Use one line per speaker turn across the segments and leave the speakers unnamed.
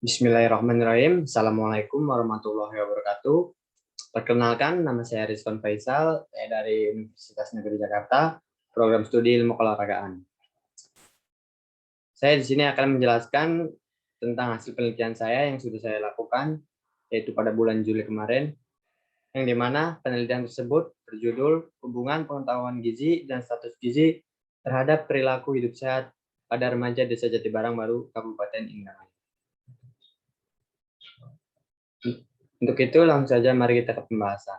Bismillahirrahmanirrahim. Assalamualaikum warahmatullahi wabarakatuh. Perkenalkan, nama saya Rizwan Faisal, saya dari Universitas Negeri Jakarta, program studi ilmu keolahragaan. Saya di sini akan menjelaskan tentang hasil penelitian saya yang sudah saya lakukan, yaitu pada bulan Juli kemarin, yang dimana penelitian tersebut berjudul Hubungan Pengetahuan Gizi dan Status Gizi terhadap Perilaku Hidup Sehat pada Remaja Desa Jatibarang Baru, Kabupaten Indramayu. Untuk itu langsung saja mari kita ke pembahasan.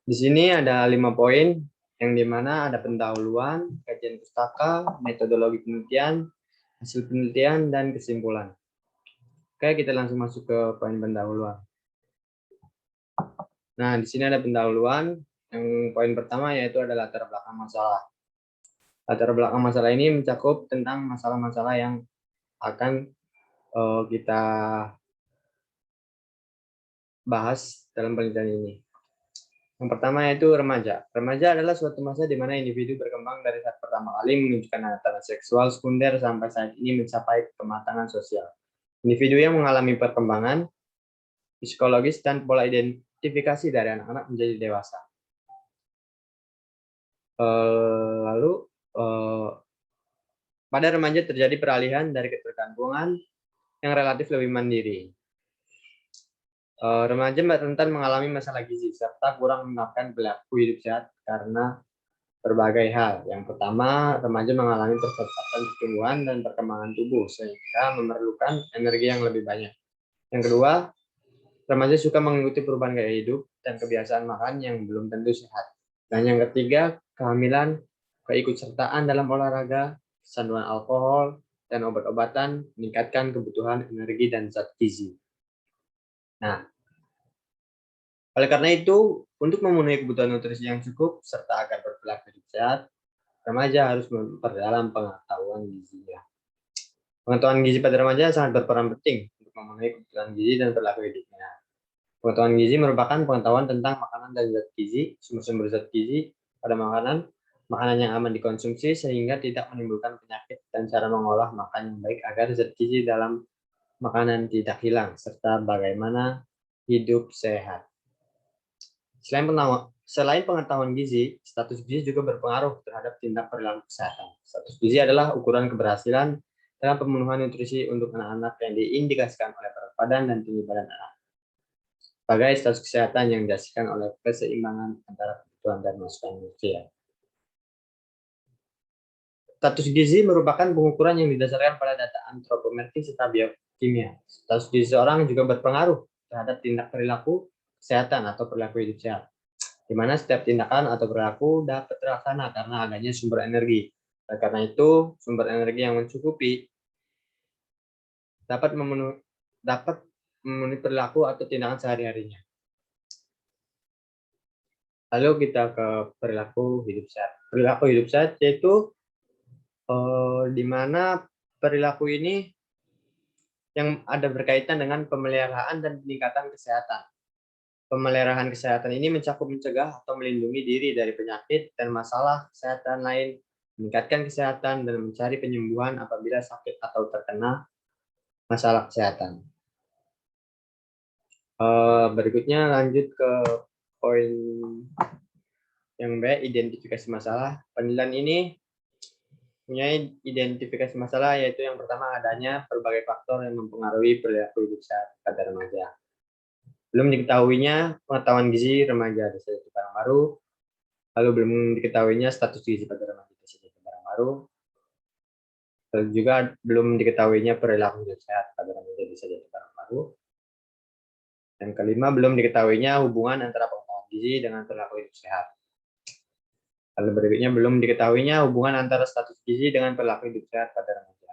Di sini ada 5 poin, yang dimana ada pendahuluan, kajian pustaka, metodologi penelitian, hasil penelitian, dan kesimpulan. Oke, kita langsung masuk ke poin pendahuluan. Nah, di sini ada pendahuluan. Yang poin pertama yaitu ada latar belakang masalah. Latar belakang masalah ini mencakup tentang masalah-masalah yang akan kita bahas dalam penelitian ini. Yang pertama yaitu remaja. Remaja adalah suatu masa di mana individu berkembang dari saat pertama kali menunjukkan tanda seksual sekunder sampai saat ini mencapai kematangan sosial. Individu yang mengalami perkembangan psikologis dan pola identifikasi dari anak-anak menjadi dewasa. Lalu pada remaja terjadi peralihan dari ketergantungan yang relatif lebih mandiri. Remaja rentan mengalami masalah gizi serta kurang menerapkan perilaku hidup sehat karena berbagai hal. Yang pertama, remaja mengalami percepatan pertumbuhan dan perkembangan tubuh sehingga memerlukan energi yang lebih banyak. Yang kedua, remaja suka mengikuti perubahan gaya hidup dan kebiasaan makan yang belum tentu sehat. Dan yang ketiga, kehamilan, keikutsertaan dalam olahraga, kecanduan alkohol, dan obat-obatan meningkatkan kebutuhan energi dan zat gizi. Nah, oleh karena itu, untuk memenuhi kebutuhan nutrisi yang cukup serta agar berperilaku hidup sehat, remaja harus memperdalam pengetahuan gizinya. Pengetahuan gizi pada remaja sangat berperan penting untuk memenuhi kebutuhan gizi dan perilaku hidupnya. Pengetahuan gizi merupakan pengetahuan tentang makanan dan zat gizi, sumber-sumber zat gizi pada makanan, makanan yang aman dikonsumsi sehingga tidak menimbulkan penyakit, dan cara mengolah makan yang baik agar zat gizi dalam makanan tidak hilang, serta bagaimana hidup sehat. Selain pengetahuan gizi, status gizi juga berpengaruh terhadap tindak perilaku kesehatan. Status gizi adalah ukuran keberhasilan dalam pemenuhan nutrisi untuk anak-anak yang diindikasikan oleh berat badan dan tinggi badan anak. Sebagai status kesehatan yang didasarkan oleh keseimbangan antara kebutuhan dan masukan nutrisi. Status gizi merupakan pengukuran yang didasarkan pada data antropometri serta biokimia. Status gizi seorang juga berpengaruh terhadap tindak perilaku kesehatan atau perilaku hidup sehat, di mana setiap tindakan atau perilaku dapat terlaksana karena adanya sumber energi. Karena itu, sumber energi yang mencukupi dapat memenuhi perilaku atau tindakan sehari-harinya. Lalu kita ke perilaku hidup sehat. Perilaku hidup sehat yaitu di mana perilaku ini yang ada berkaitan dengan pemeliharaan dan peningkatan kesehatan. Pemeliharaan kesehatan ini mencakup mencegah atau melindungi diri dari penyakit dan masalah kesehatan lain, meningkatkan kesehatan, dan mencari penyembuhan apabila sakit atau terkena masalah kesehatan. Berikutnya lanjut ke poin yang B, identifikasi masalah. Penilaian ini punya identifikasi masalah, yaitu yang pertama adanya berbagai faktor yang mempengaruhi perilaku hidup sehat pada remaja. Belum diketahuinya pengetahuan gizi remaja Desa Jatibarang Baru, lalu belum diketahuinya status gizi pada remaja Desa Jatibarang Baru, lalu juga belum diketahuinya perilaku hidup sehat pada remaja Desa Jatibarang Baru. Yang kelima, belum diketahuinya hubungan antara pengetahuan gizi dengan perilaku hidup sehat. Lalu berikutnya, belum diketahuinya hubungan antara status gizi dengan perilaku hidup sehat pada remaja.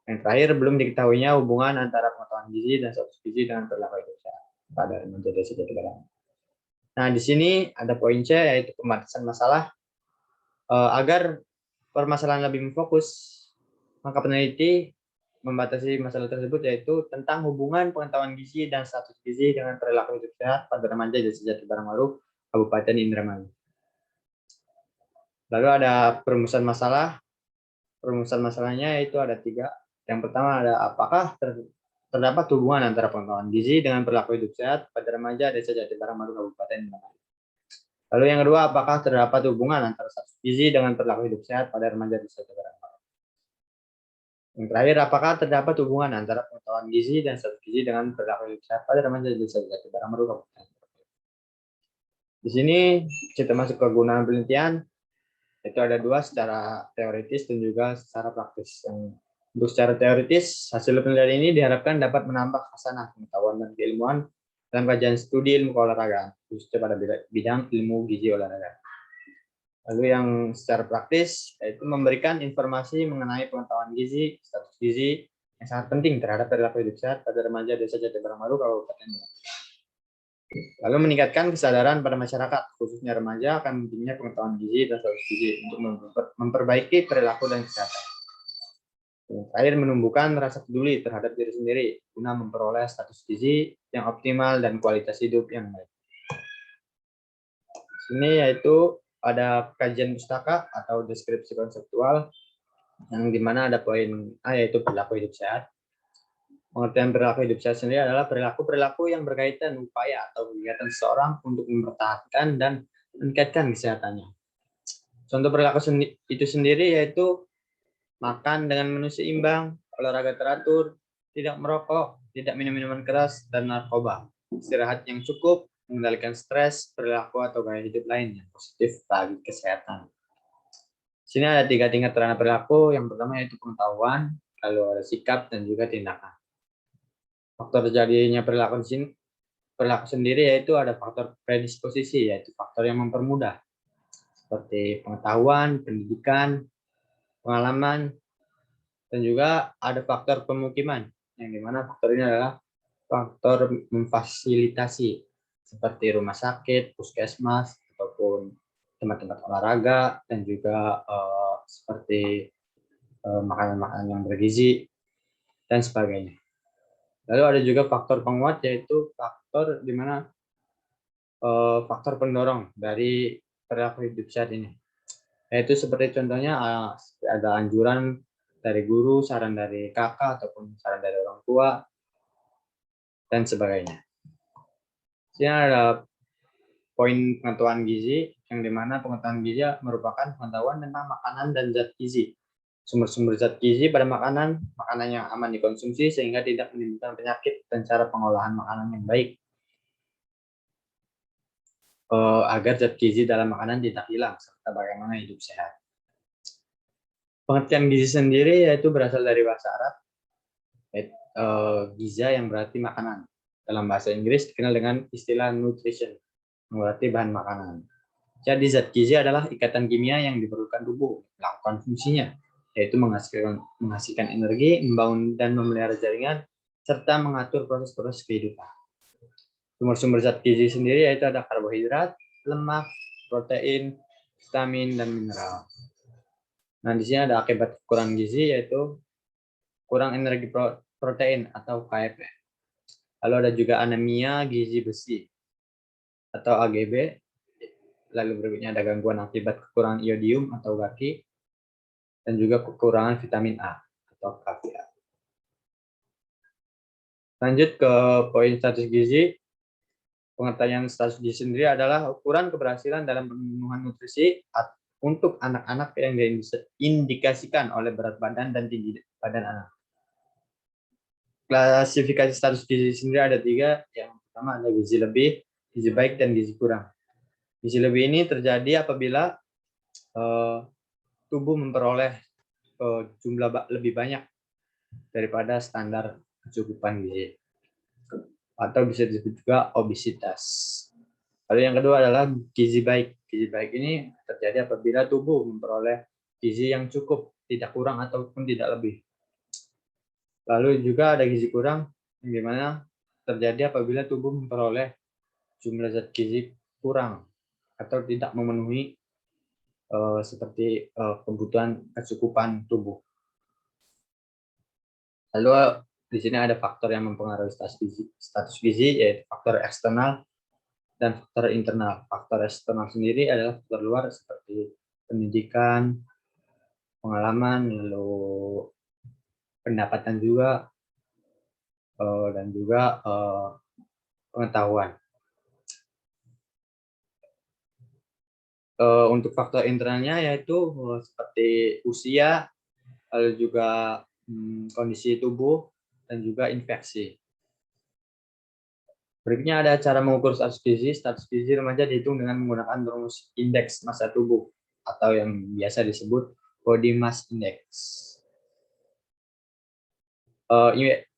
Yang terakhir, belum diketahuinya hubungan antara pengetahuan gizi dan status gizi dengan perilaku hidup sehat pada remaja Desa Jatibarang. Nah, di sini ada poin C, yaitu pembatasan masalah. Agar permasalahan lebih fokus, maka peneliti membatasi masalah tersebut, yaitu tentang hubungan pengetahuan gizi dan status gizi dengan perilaku hidup sehat pada remaja Desa Jatibarang Baru, Kabupaten Indramayu. Lalu ada perumusan masalah. Perumusan masalahnya yaitu ada 3. Yang pertama ada apakah terdapat hubungan antara pengetahuan gizi dengan perilaku hidup sehat pada remaja Desa Jatibarang Madu Kabupaten Banyuwangi. Lalu yang kedua, apakah terdapat hubungan antara status gizi dengan perilaku hidup sehat pada remaja Desa Jatibarang Madu. Yang terakhir, apakah terdapat hubungan antara pengetahuan gizi dan status gizi dengan perilaku hidup sehat pada remaja Desa Jatibarang Madu Kabupaten. Di sini kita masuk ke gunaan penelitian. Itu ada 2, secara teoritis dan juga secara praktis. Untuk secara teoritis, hasil penelitian ini diharapkan dapat menambah khasanah pengetahuan dan keilmuan dalam kajian studi ilmu keolahragaan, khususnya pada bidang ilmu gizi olahraga. Lalu yang secara praktis, yaitu memberikan informasi mengenai pengetahuan gizi, status gizi yang sangat penting terhadap perilaku hidup sehat pada remaja Desa Jatibarang Madu Kabupaten Banyuwangi. Lalu meningkatkan kesadaran pada masyarakat, khususnya remaja, akan pentingnya pengetahuan gizi dan status gizi untuk memperbaiki perilaku dan kesehatan. Yang terakhir, menumbuhkan rasa peduli terhadap diri sendiri guna memperoleh status gizi yang optimal dan kualitas hidup yang baik. Di sini yaitu ada kajian pustaka atau deskripsi konseptual, yang dimana ada poin A yaitu perilaku hidup sehat. Pengertian perilaku hidup sehat sendiri adalah perilaku-perilaku yang berkaitan upaya atau kegiatan seseorang untuk mempertahankan dan meningkatkan kesehatannya. Contoh perilaku itu sendiri yaitu makan dengan menu seimbang, olahraga teratur, tidak merokok, tidak minum minuman keras, dan narkoba. Istirahat yang cukup, mengendalikan stres, perilaku atau gaya hidup lain yang positif bagi kesehatan. Di sini ada 3 tingkat terhadap perilaku. Yang pertama yaitu pengetahuan, lalu ada sikap, dan juga tindakan. Faktor terjadinya perilaku sendiri yaitu ada faktor predisposisi, yaitu faktor yang mempermudah, seperti pengetahuan, pendidikan, pengalaman, dan juga ada faktor pemukiman, yang dimana faktor ini adalah faktor memfasilitasi, seperti rumah sakit, puskesmas, ataupun tempat-tempat olahraga, dan juga seperti makanan-makanan yang bergizi, dan sebagainya. Lalu ada juga faktor penguat, yaitu faktor dimana faktor pendorong dari perilaku hidup sehat ini. Yaitu seperti contohnya ada anjuran dari guru, saran dari kakak, ataupun saran dari orang tua, dan sebagainya. Sini ada poin pengetahuan gizi, yang dimana pengetahuan gizi merupakan pengetahuan tentang makanan dan zat gizi. Sumber-sumber zat gizi pada makanan yang aman dikonsumsi sehingga tidak menimbulkan penyakit, dan cara pengolahan makanan yang baik agar zat gizi dalam makanan tidak hilang, serta bagaimana hidup sehat. Pengertian gizi sendiri yaitu berasal dari bahasa Arab, giza yang berarti makanan. Dalam bahasa Inggris dikenal dengan istilah nutrition, yang berarti bahan makanan. Jadi zat gizi adalah ikatan kimia yang diperlukan tubuh melakukan fungsinya, yaitu menghasilkan energi, membangun dan memelihara jaringan, serta mengatur proses-proses kehidupan. Sumber-sumber zat gizi sendiri yaitu ada karbohidrat, lemak, protein, vitamin, dan mineral. Nah, di sini ada akibat kurang gizi yaitu kurang energi protein atau KFP. Lalu ada juga anemia gizi besi atau AGB. Lalu berikutnya ada gangguan akibat kekurangan iodium atau Gaki, dan juga kekurangan vitamin A atau KVA. Lanjut ke poin status gizi. Pengertian status gizi sendiri adalah ukuran keberhasilan dalam pemenuhan nutrisi untuk anak-anak yang diindikasikan oleh berat badan dan tinggi badan anak. Klasifikasi status gizi sendiri ada 3. Yang pertama ada gizi lebih, gizi baik, dan gizi kurang. Gizi lebih ini terjadi apabila tubuh memperoleh jumlah lebih banyak daripada standar kecukupan gizi, atau bisa disebut juga obesitas. Lalu yang kedua adalah gizi baik. Gizi baik ini terjadi apabila tubuh memperoleh gizi yang cukup, tidak kurang ataupun tidak lebih. Lalu juga ada gizi kurang, yang dimana terjadi apabila tubuh memperoleh jumlah zat gizi kurang atau tidak memenuhi seperti kebutuhan kecukupan tubuh. Lalu di sini ada faktor yang mempengaruhi status gizi, yaitu faktor eksternal dan faktor internal. Faktor eksternal sendiri adalah faktor luar seperti pendidikan, pengalaman, lalu pendapatan juga, dan juga pengetahuan. Untuk faktor internalnya yaitu seperti usia, lalu juga kondisi tubuh, dan juga infeksi. Berikutnya ada cara mengukur status gizi. Status gizi remaja dihitung dengan menggunakan rumus indeks massa tubuh atau yang biasa disebut body mass index.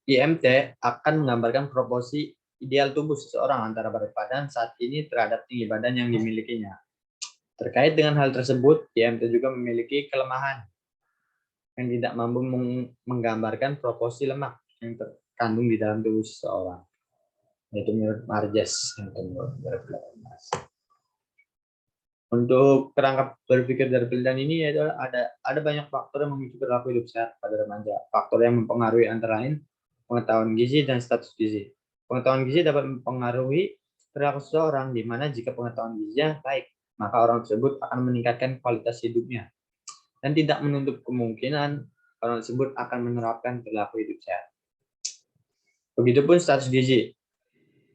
IMT akan menggambarkan proporsi ideal tubuh seseorang antara berat badan saat ini terhadap tinggi badan yang dimilikinya. Terkait dengan hal tersebut, IMT juga memiliki kelemahan yang tidak mampu menggambarkan proporsi lemak yang terkandung di dalam tubuh seseorang, yaitu menurut Marges yang tahun 2018. Untuk kerangka berpikir dari penelitian ini yaitu ada banyak faktor yang memicu perilaku hidup sehat pada remaja. Faktor yang mempengaruhi antara lain pengetahuan gizi dan status gizi. Pengetahuan gizi dapat mempengaruhi perilaku seseorang, di mana jika pengetahuan gizinya baik, maka orang tersebut akan meningkatkan kualitas hidupnya dan tidak menutup kemungkinan orang tersebut akan menerapkan perilaku hidup sehat. Begitupun status gizi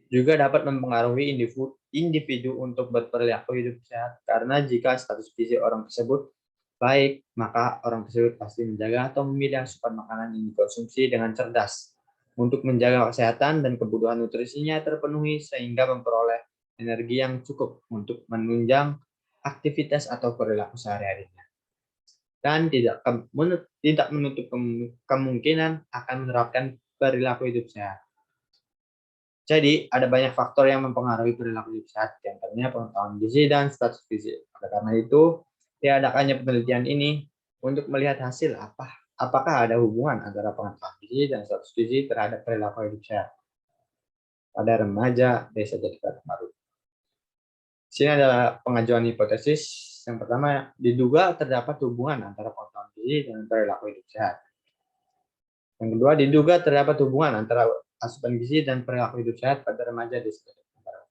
juga dapat mempengaruhi individu untuk berperilaku hidup sehat, karena jika status gizi orang tersebut baik, maka orang tersebut pasti menjaga atau memilih asupan makanan yang dikonsumsi dengan cerdas untuk menjaga kesehatan dan kebutuhan nutrisinya terpenuhi sehingga memperoleh energi yang cukup untuk menunjang aktivitas atau perilaku sehari-harinya, dan tidak menutup kemungkinan akan menerapkan perilaku hidup sehat. Jadi, ada banyak faktor yang mempengaruhi perilaku hidup sehat, di antaranya pengetahuan gizi dan status gizi. Oleh karena itu, diadakannya penelitian ini untuk melihat hasil apakah ada hubungan antara pengetahuan gizi dan status gizi terhadap perilaku hidup sehat pada remaja Desa Jati Baru. Di sini adalah pengajuan hipotesis. Yang pertama, diduga terdapat hubungan antara pengetahuan gizi dan perilaku hidup sehat. Yang kedua, diduga terdapat hubungan antara asupan gizi dan perilaku hidup sehat pada remaja di sekitar Barat.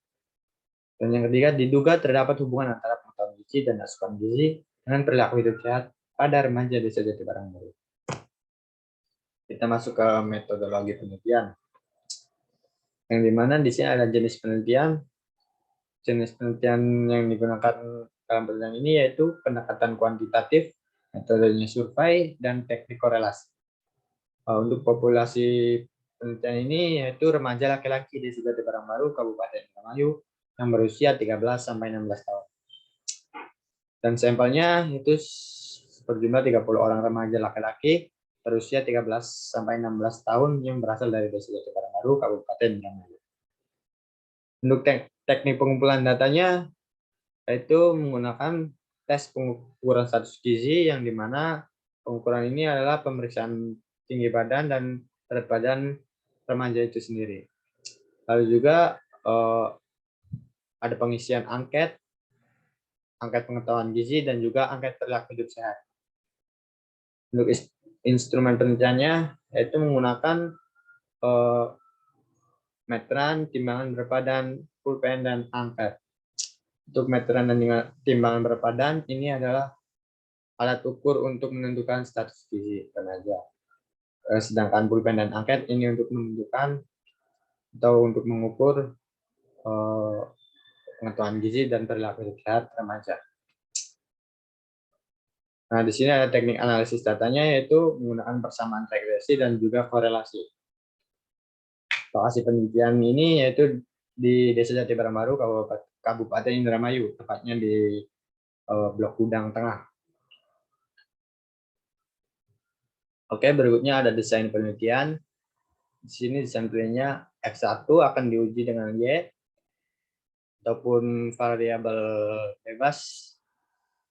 Dan yang ketiga, diduga terdapat hubungan antara pengetahuan gizi dan asupan gizi dengan perilaku hidup sehat pada remaja di Jati Barang Baru. Kita masuk ke metodologi penelitian. Yang dimana di sini ada jenis penelitian. Jenis penelitian yang digunakan dalam penelitian ini yaitu pendekatan kuantitatif, metodenya survei, dan teknik korelasi. Untuk populasi penelitian ini yaitu remaja laki-laki di Jati Barang Baru, Kabupaten Indramayu, yang berusia 13 sampai 16 tahun. Dan sampelnya itu berjumlah 30 orang remaja laki-laki berusia 13 sampai 16 tahun yang berasal dari Desa Jati Barang Baru, Kabupaten Indramayu. Untuk teknik pengumpulan datanya yaitu menggunakan tes pengukuran status gizi, yang dimana pengukuran ini adalah pemeriksaan tinggi badan dan berat badan remaja itu sendiri. Lalu juga ada pengisian angket pengetahuan gizi, dan juga angket perilaku hidup sehat. Untuk instrumen penelitiannya yaitu menggunakan meteran, timbangan berat badan, pulpen, dan angket. Untuk meteran dan timbangan berat badan ini adalah alat ukur untuk menentukan status gizi remaja. Sedangkan pulpen dan angket ini untuk menentukan atau untuk mengukur pengetahuan gizi dan perilaku hidup sehat remaja. Nah, di sini ada teknik analisis datanya yaitu menggunakan persamaan regresi dan juga korelasi. Lokasi penelitian ini yaitu di Desa Jati Barang Baru, Kabupaten Indramayu, tepatnya di Blok Gudang Tengah. Oke, berikutnya ada desain penelitian. Di sini desain penelitiannya X1 akan diuji dengan Y, ataupun variabel bebas.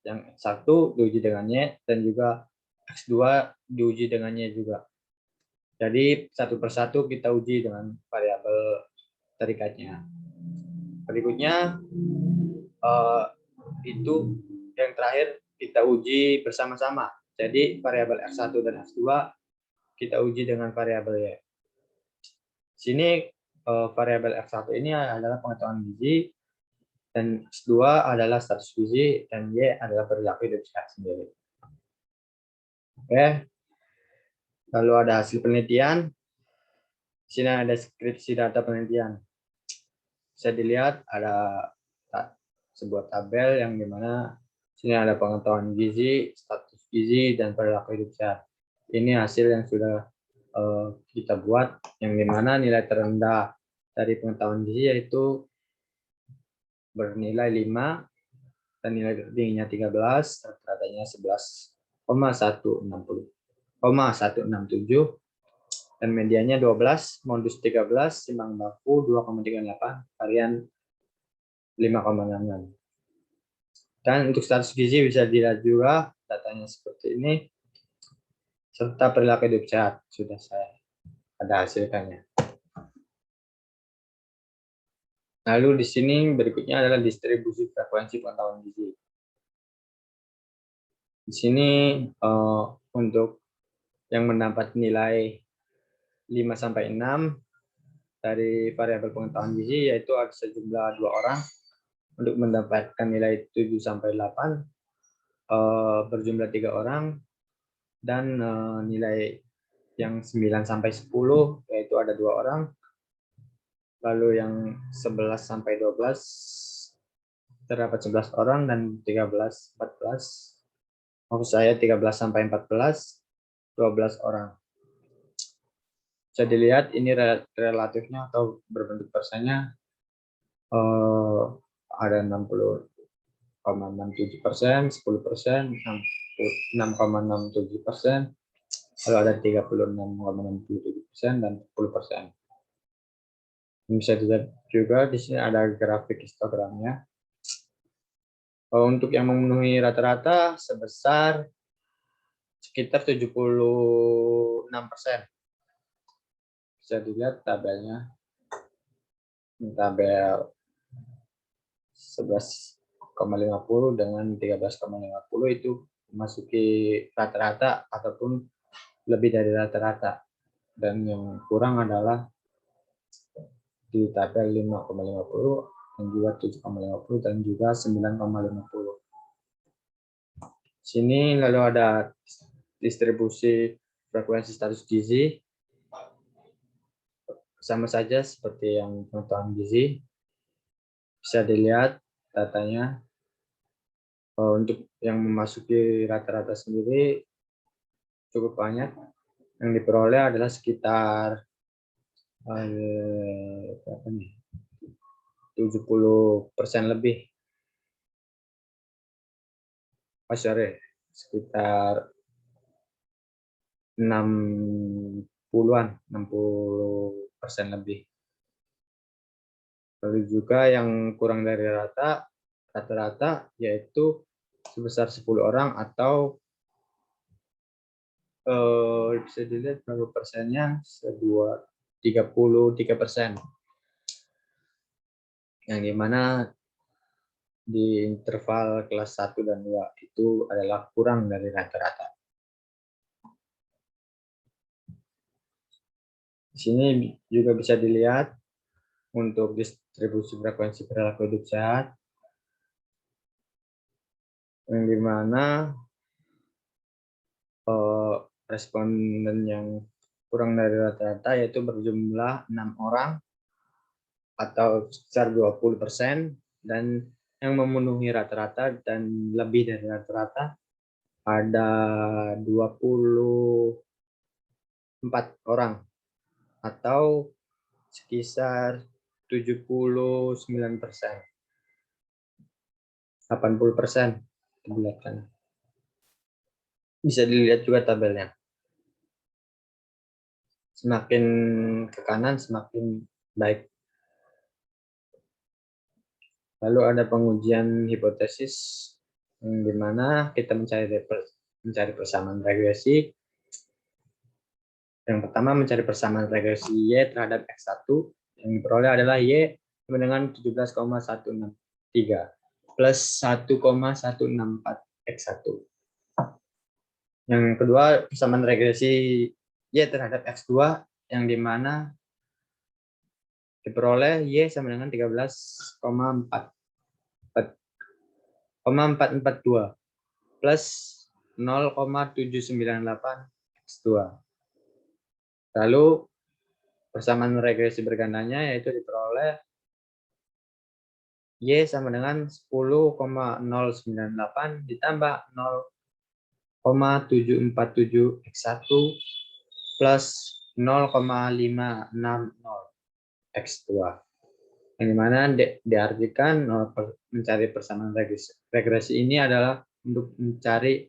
Yang X1 diuji dengan Y, dan juga X2 diuji dengan Y juga. Jadi satu persatu kita uji dengan variabel terikatnya. Berikutnya itu yang terakhir kita uji bersama-sama. Jadi variabel X1 dan X2 kita uji dengan variabel Y. Sini variabel X1 ini adalah pengetahuan gizi, dan X2 adalah status gizi, dan Y adalah perilaku hidup sehat sendiri. Oke, lalu ada hasil penelitian. Di sini ada deskripsi data penelitian. Bisa dilihat ada sebuah tabel yang dimana sini ada pengetahuan gizi, status gizi, dan perilaku hidup sehat. Ini hasil yang sudah kita buat, yang dimana nilai terendah dari pengetahuan gizi yaitu bernilai 5 dan nilai tertingginya 13, rata-ratanya 11,167 dan medianya 12, modus 13, simbang baku 2,38, varian 5,66. Dan untuk status gizi bisa dilihat juga datanya seperti ini, serta perilaku hidup sehat sudah saya ada hasilkannya. Lalu di sini berikutnya adalah distribusi frekuensi pengetahuan gizi. Di sini untuk yang mendapat nilai 5-6 dari variabel pengetahuan gizi yaitu ada sejumlah 2 orang. Untuk mendapatkan nilai 7-8 berjumlah 3 orang, dan nilai yang 9-10 yaitu ada 2 orang. Lalu yang 11-12 terdapat 11 orang, dan 13-14, maksud saya 13-14 12 orang. Bisa dilihat ini relatifnya atau berbentuk persennya ada 60,67%, 10%, 6,67%, lalu ada 36,67% dan 10%. Bisa dilihat juga di sini ada grafik histogramnya. Untuk yang memenuhi rata-rata sebesar sekitar 76%. Bisa dilihat tabelnya. Tabel 11,50 dengan 13,50 itu memasuki rata-rata ataupun lebih dari rata-rata. Dan yang kurang adalah di tabel 5,50 dan juga 7,50 dan juga 9,50. Sini lalu ada distribusi frekuensi status gizi. Sama saja seperti yang pengetahuan gizi. Bisa dilihat datanya. Untuk yang memasuki rata-rata sendiri cukup banyak. Yang diperoleh adalah sekitar 70% lebih. Sekitar 60% lebih. Lalu juga yang kurang dari rata-rata yaitu sebesar 10 orang atau bisa dilihat berapa persennya, 33%. Yang dimana di interval kelas 1 dan 2 itu adalah kurang dari rata-rata. Di sini juga bisa dilihat untuk distribusi frekuensi perilaku hidup sehat, yang dimana responden yang kurang dari rata-rata yaitu berjumlah 6 orang atau sekitar 20%, dan yang memenuhi rata-rata dan lebih dari rata-rata ada 24 orang atau sekitar 79%. 80% dilihatkan. Bisa dilihat juga tabelnya. Semakin ke kanan semakin baik. Lalu ada pengujian hipotesis, di mana kita mencari persamaan regresi. Yang pertama mencari persamaan regresi Y terhadap X1. Yang diperoleh adalah Y sama dengan 17,163 plus 1,164 X1. Yang kedua persamaan regresi Y terhadap X2, yang dimana diperoleh Y sama dengan 13,442 plus 0,798 X2. Lalu persamaan regresi bergandanya yaitu diperoleh Y sama dengan 10,098 ditambah 0,747 X1 plus 0,560 X2. Yang dimana diartikan mencari persamaan regresi ini adalah untuk mencari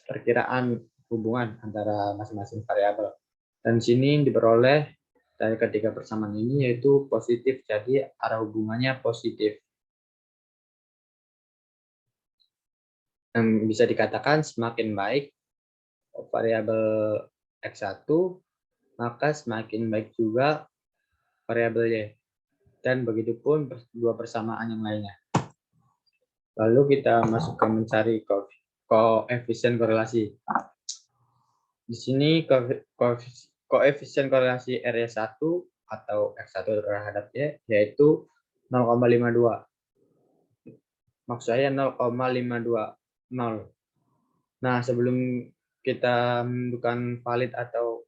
perkiraan hubungan antara masing-masing variabel. Dan sini diperoleh dari ketiga persamaan ini yaitu positif, jadi arah hubungannya positif. Yang bisa dikatakan semakin baik variabel X1, maka semakin baik juga variabel Y. Dan begitu pun dua persamaan yang lainnya. Lalu kita masuk ke mencari koefisien korelasi. Di sini koefisien korelasi R1 atau X1 terhadap Y yaitu 0,52. Maksud saya 0,520. Nah, sebelum kita menentukan valid atau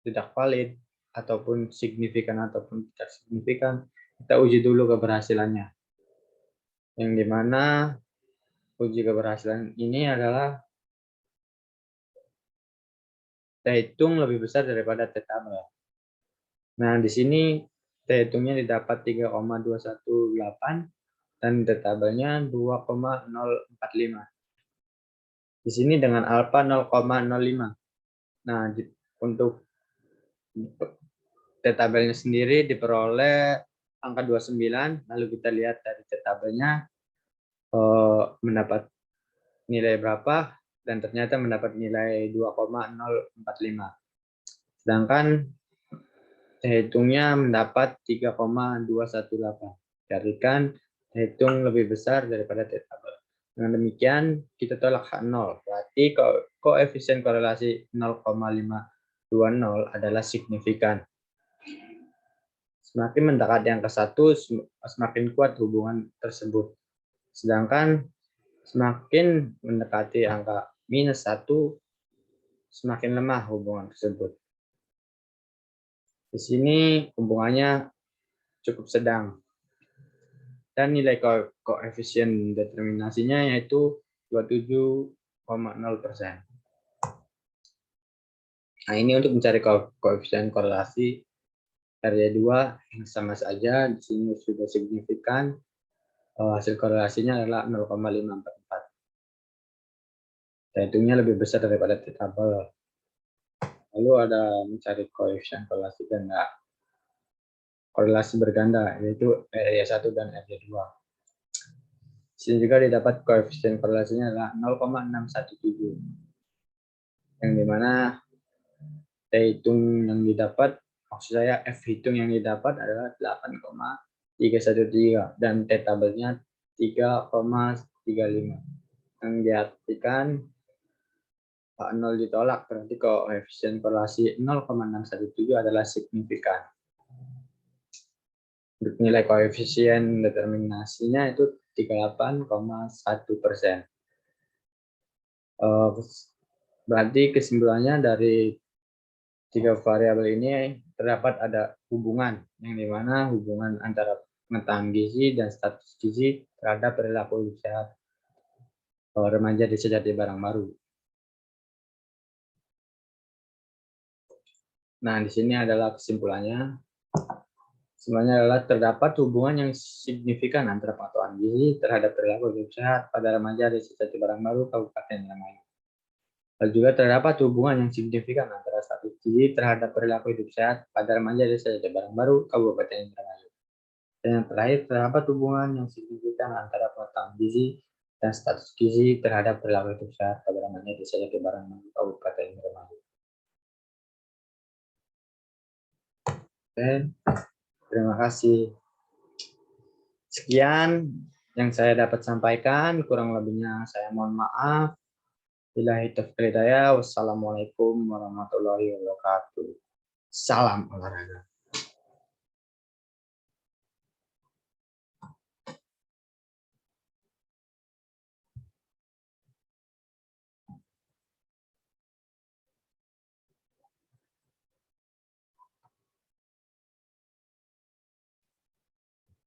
tidak valid, ataupun signifikan ataupun tidak signifikan, kita uji dulu keberhasilannya. Yang dimana uji keberhasilan ini adalah T hitung lebih besar daripada T tabel. Nah, di sini T hitungnya didapat 3,218 dan T tabelnya 2,045. Di sini dengan alfa 0,05. Nah, untuk T tabelnya sendiri diperoleh angka 29, lalu kita lihat dari T tabelnya mendapat nilai berapa, dan ternyata mendapat nilai 2,045. Sedangkan T hitungnya mendapat 3,218. Jadikan T hitung lebih besar daripada T tabel. Dengan demikian, kita tolak H0. Berarti koefisien korelasi 0,520 adalah signifikan. Semakin mendekati angka 1, semakin kuat hubungan tersebut. Sedangkan semakin mendekati angka -1, semakin lemah hubungan tersebut. Di sini hubungannya cukup sedang. Dan nilai koefisien determinasinya yaitu 27,0%. Nah, ini untuk mencari koefisien korelasi R2 yang sama saja. Di sini sudah signifikan. Hasil korelasinya adalah 0,544. Hitungnya lebih besar daripada T tabel. Lalu ada mencari koefisien korelasi ganda. Korelasi berganda yaitu R1 dan R2. Di sini juga didapat koefisien korelasinya adalah 0,617. Yang dimana T hitung yang didapat, maksud saya F hitung yang didapat adalah 8,313 dan T tabelnya 3,35. Yang diartikan 0 ditolak, berarti koefisien korelasi 0,617 adalah signifikan. Untuk nilai koefisien determinasinya itu 38,1%. Berarti kesimpulannya dari tiga variabel ini terdapat ada hubungan, yang dimana hubungan antara pengetahuan gizi dan status gizi terhadap perilaku hidup sehat remaja desa Jati Barang Baru. Nah, di sini adalah kesimpulannya. Semuanya adalah terdapat hubungan yang signifikan antara pengetahuan gizi terhadap perilaku hidup sehat pada remaja desa Jati Barang Baru, Kabupaten Indramayu. Dan juga terdapat hubungan yang signifikan antara status gizi terhadap perilaku hidup sehat pada remaja desa Jati Barang Baru, Kabupaten Indramayu. Dan yang terakhir, terdapat hubungan yang signifikan antara pengetahuan gizi dan status gizi terhadap perilaku hidup sehat pada remaja desa Jati Barang Baru, Kabupaten Indramayu. Dan terima kasih. Sekian yang saya dapat sampaikan, kurang lebihnya saya mohon maaf. Billahi taufiq wal hidayah. Wassalamualaikum warahmatullahi wabarakatuh. Salam olahraga.